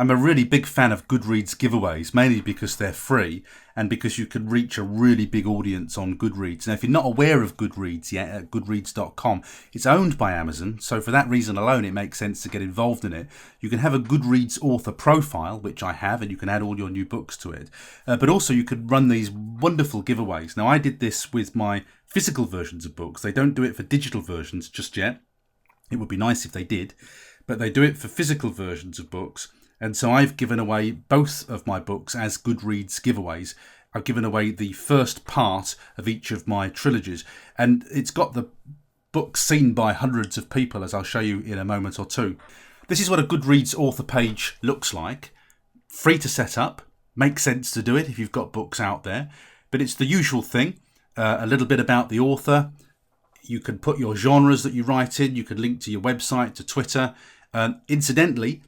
I'm a really big fan of Goodreads giveaways, mainly because they're free and because you can reach a really big audience on Goodreads. Now, if you're not aware of Goodreads yet, at goodreads.com, it's owned by Amazon, so for that reason alone, it makes sense to get involved in it. You can have a Goodreads author profile, which I have, and you can add all your new books to it. But also, you could run these wonderful giveaways. Now, I did this with my physical versions of books. They don't do it for digital versions just yet. It would be nice if they did, but they do it for physical versions of books. And so I've given away both of my books as Goodreads giveaways. I've given away the first part of each of my trilogies. And it's got the book seen by hundreds of people, as I'll show you in a moment or two. This is what a Goodreads author page looks like. Free to set up. Makes sense to do it if you've got books out there. But it's the usual thing. A little bit about the author. You can put your genres that you write in. You can link to your website, to Twitter. Incidentally,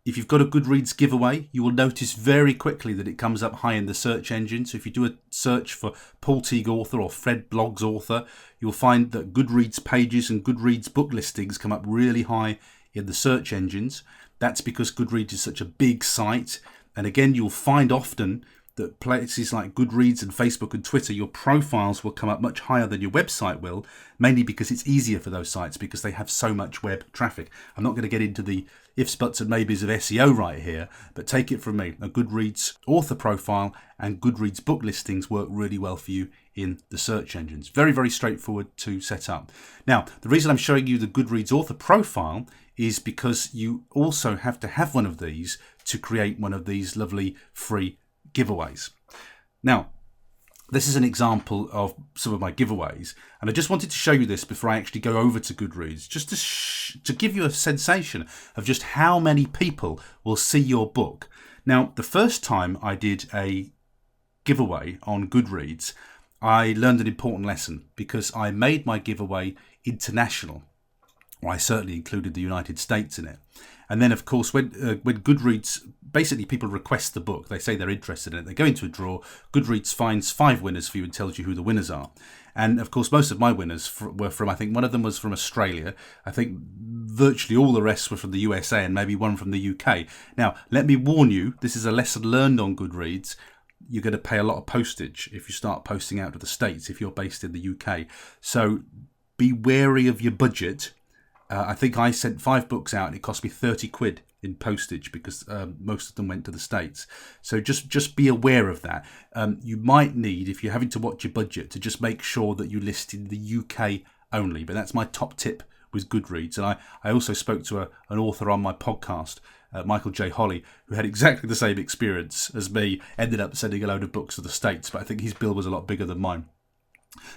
if you've got a Goodreads giveaway, you will notice very quickly that it comes up high in the search engine. So if you do a search for Paul Teague author or Fred Blogs author, you'll find that Goodreads pages and Goodreads book listings come up really high in the search engines. That's because Goodreads is such a big site. And again, you'll find often that places like Goodreads and Facebook and Twitter, your profiles will come up much higher than your website will, mainly because it's easier for those sites because they have so much web traffic. I'm not going to get into the ifs, buts and maybes of SEO right here, but take it from me. A Goodreads author profile and Goodreads book listings work really well for you in the search engines. Very, very straightforward to set up. Now, the reason I'm showing you the Goodreads author profile is because you also have to have one of these to create one of these lovely free giveaways. Now, this is an example of some of my giveaways, and I just wanted to show you this before I actually go over to Goodreads, just to give you a sensation of just how many people will see your book. Now, the first time I did a giveaway on Goodreads, I learned an important lesson because I made my giveaway international. Well, I certainly included the United States in it. And then, of course, when Goodreads, basically people request the book, they say they're interested in it, they go into a draw, Goodreads finds 5 winners for you and tells you who the winners are. And, of course, most of my winners were from, I think one of them was from Australia. I think virtually all the rest were from the USA and maybe one from the UK. Now, let me warn you, this is a lesson learned on Goodreads. You're going to pay a lot of postage if you start posting out to the States if you're based in the UK. So be wary of your budget. I think I sent 5 books out and it cost me 30 quid in postage because most of them went to the States. So just be aware of that. You might need, if you're having to watch your budget, to just make sure that you list in the UK only. But that's my top tip with Goodreads. And I also spoke to an author on my podcast, Michael J. Holly, who had exactly the same experience as me, ended up sending a load of books to the States. But I think his bill was a lot bigger than mine.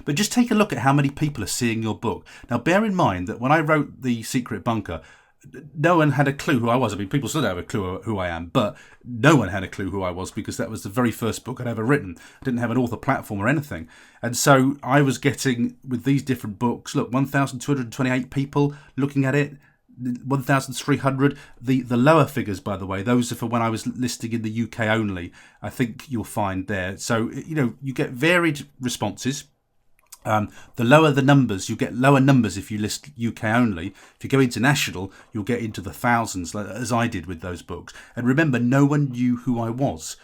But just take a look at how many people are seeing your book. Now, bear in mind that when I wrote The Secret Bunker, no one had a clue who I was. I mean, people still don't have a clue who I am, but no one had a clue who I was because that was the very first book I'd ever written. I didn't have an author platform or anything. And so I was getting, with these different books, look, 1,228 people looking at it, 1,300. The lower figures, by the way, those are for when I was listing in the UK only, I think you'll find there. So, you get varied responses. The lower the numbers, you get lower numbers if you list UK only. If you go international, you'll get into the thousands, as I did with those books. And remember, no one knew who I was.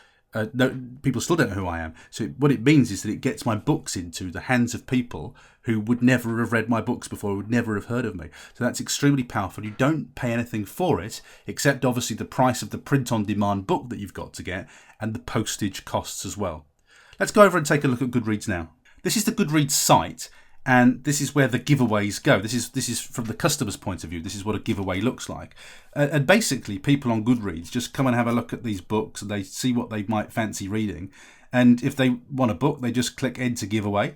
No, people still don't know who I am. So what it means is that it gets my books into the hands of people who would never have read my books before, would never have heard of me. So that's extremely powerful. You don't pay anything for it, except obviously the price of the print-on-demand book that you've got to get and the postage costs as well. Let's go over and take a look at Goodreads now. This is the Goodreads site, and this is where the giveaways go. This is from the customer's point of view. This is what a giveaway looks like. And basically, people on Goodreads just come and have a look at these books, and they see what they might fancy reading. And if they want a book, they just click Enter Giveaway,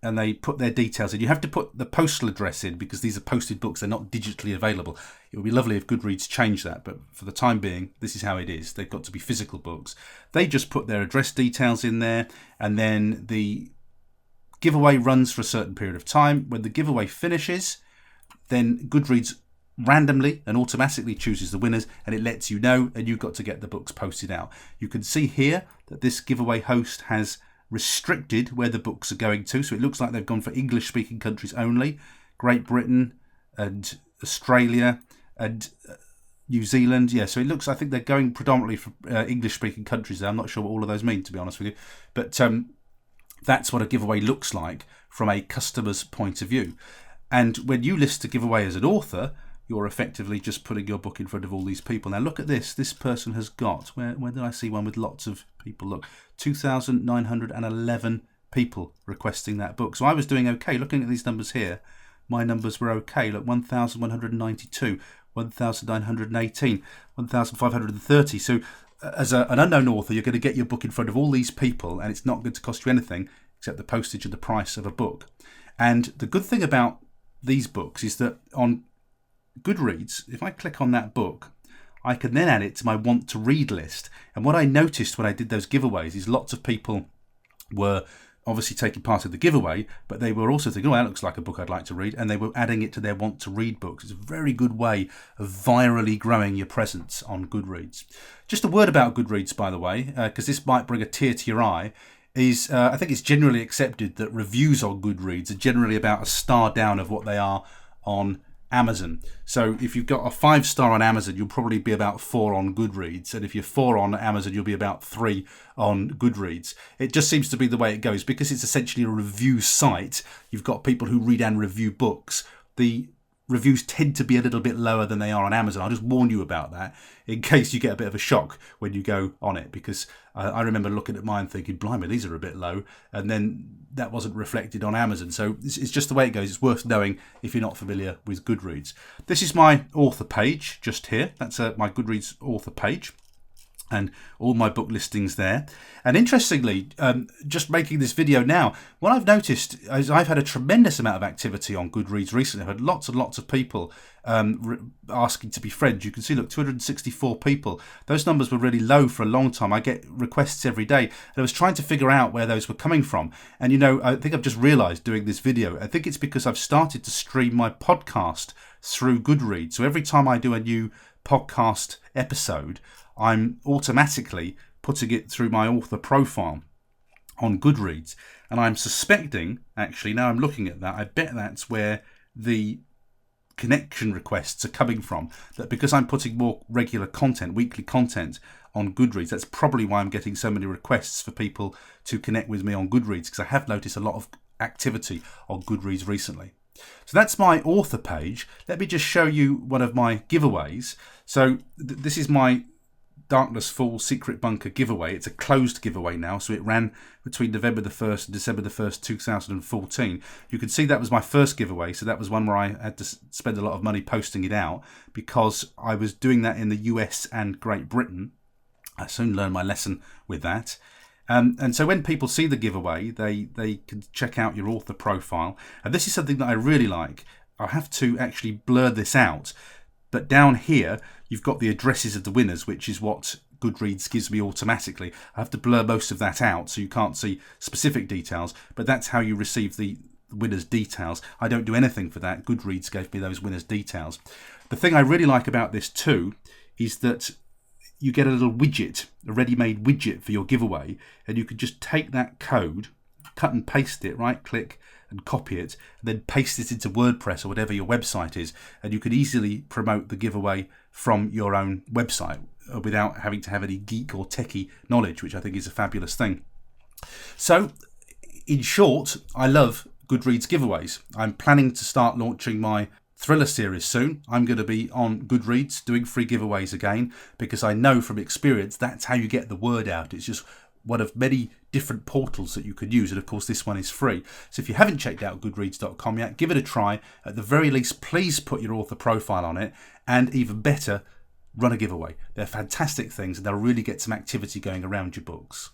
and they put their details in. You have to put the postal address in because these are posted books. They're not digitally available. It would be lovely if Goodreads changed that, but for the time being, this is how it is. They've got to be physical books. They just put their address details in there, and then the giveaway runs for a certain period of time. When the giveaway finishes, then Goodreads randomly and automatically chooses the winners, and it lets you know, and you've got to get the books posted out. You can see here that this giveaway host has restricted where the books are going to, so it looks like they've gone for English-speaking countries only, Great Britain and Australia, and New Zealand, yeah. So it looks, I think they're going predominantly for English-speaking countries there. I'm not sure what all of those mean, to be honest with you. But that's what a giveaway looks like from a customer's point of view. And when you list a giveaway as an author, you're effectively just putting your book in front of all these people. Now look at this. This person has got, where did I see one with lots of people? Look, 2,911 people requesting that book. So I was doing okay. Looking at these numbers here, my numbers were okay. Look, 1,192, 1,918, 1,530. So as an unknown author, you're going to get your book in front of all these people, and it's not going to cost you anything except the postage and the price of a book. And the good thing about these books is that on Goodreads, if I click on that book, I can then add it to my want to read list. And what I noticed when I did those giveaways is lots of people were obviously taking part in the giveaway, but they were also thinking, oh, that looks like a book I'd like to read, and they were adding it to their want to read books. It's a very good way of virally growing your presence on Goodreads. Just a word about Goodreads, by the way, because this might bring a tear to your eye, is I think it's generally accepted that reviews on Goodreads are generally about a star down of what they are on Amazon. So if you've got a 5-star on Amazon, you'll probably be about 4 on Goodreads, and if you're 4 on Amazon, you'll be about 3 on Goodreads. It just seems to be the way it goes because it's essentially a review site. You've got people who read and review books. The reviews tend to be a little bit lower than they are on Amazon. I'll just warn you about that in case you get a bit of a shock when you go on it, because I remember looking at mine thinking, blimey, these are a bit low, and then that wasn't reflected on Amazon. So it's just the way it goes. It's worth knowing if you're not familiar with Goodreads. This is my author page just here. That's my Goodreads author page, and all my book listings there. And interestingly, just making this video now, what I've noticed is I've had a tremendous amount of activity on Goodreads recently. I've had lots and lots of people asking to be friends. You can see, look, 264 people. Those numbers were really low for a long time. I get requests every day, and I was trying to figure out where those were coming from. And you know, I think I've just realized doing this video, I think it's because I've started to stream my podcast through Goodreads. So every time I do a new podcast episode, I'm automatically putting it through my author profile on Goodreads. And I'm suspecting, actually, now I'm looking at that, I bet that's where the connection requests are coming from. That because I'm putting more regular content, weekly content on Goodreads, that's probably why I'm getting so many requests for people to connect with me on Goodreads, because I have noticed a lot of activity on Goodreads recently. So that's my author page. Let me just show you one of my giveaways. So this is my Darkness Fall Secret Bunker giveaway. It's a closed giveaway now, so it ran between November the 1st and December the 1st, 2014. You can see that was my first giveaway, so that was one where I had to spend a lot of money posting it out because I was doing that in the US and Great Britain. I soon learned my lesson with that. And so when people see the giveaway, they can check out your author profile. And this is something that I really like. I have to actually blur this out. But down here, you've got the addresses of the winners, which is what Goodreads gives me automatically. I have to blur most of that out so you can't see specific details, but that's how you receive the winners' details. I don't do anything for that. Goodreads gave me those winners' details. The thing I really like about this too is that you get a little widget, a ready-made widget for your giveaway, and you can just take that code, cut and paste it, right-click, and copy it, and then paste it into WordPress or whatever your website is, and you can easily promote the giveaway from your own website without having to have any geek or techie knowledge, which I think is a fabulous thing. So, in short, I love Goodreads giveaways. I'm planning to start launching my thriller series soon. I'm going to be on Goodreads doing free giveaways again, because I know from experience that's how you get the word out. It's just one of many different portals that you could use, and of course this one is free. So if you haven't checked out goodreads.com yet, give it a try. At the very least, please put your author profile on it, and even better, run a giveaway. They're fantastic things, and they'll really get some activity going around your books.